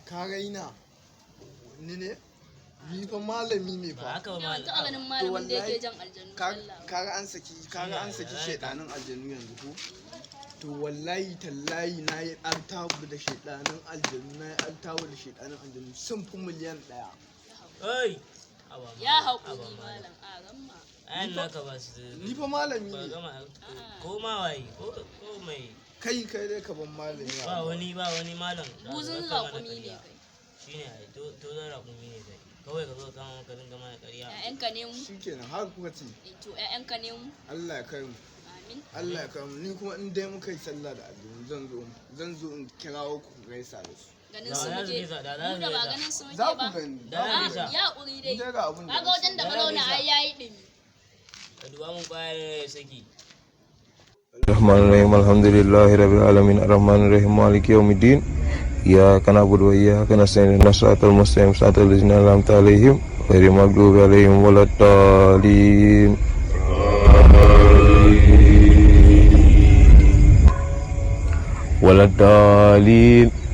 ka raina ni fa malami ne fa. Haka ba ta ganin malamin da yake jan aljanu kaga an saki shedanin aljanu yanzu ko to wallahi tallahi na yi altabu da shedanin aljanu sun fi miliyan 1. ya haƙuri malam a ramma ayan naka ba su ni fa malami ba ne gama ko ma waye ko mai kai dai ka ban malami ba wani malam buzun raƙumi ne kai shine ai to zan raƙumi ne kai kawai ka zo kama maka dinga mana ƙarya ƴaƴanka ne mu shikenan har kuka ce to ƴaƴanka ne mu Allah ya kai mu amin Allah ya kai mu ni kuma in dai muka yi sallah da addini zan zo in kirawo ku gaisa da su ganin su muke mu da ba ganin su muke za ku ba gani ya ƙuri dai ga abin da kaga wajen da malauna ai yayi dumi ka duba mun bayar saki Bismillahirrahmanirrahim. Alhamdulillahirabbil alamin arrahmanirrahim maliki yaumiddin. Iyyaka na'budu wa iyyaka nasta'in ihdinas siratal mustaqim siratal ladzina an'amta 'alaihim ghairil maghdubi 'alaihim waladdallin. Waladdallin.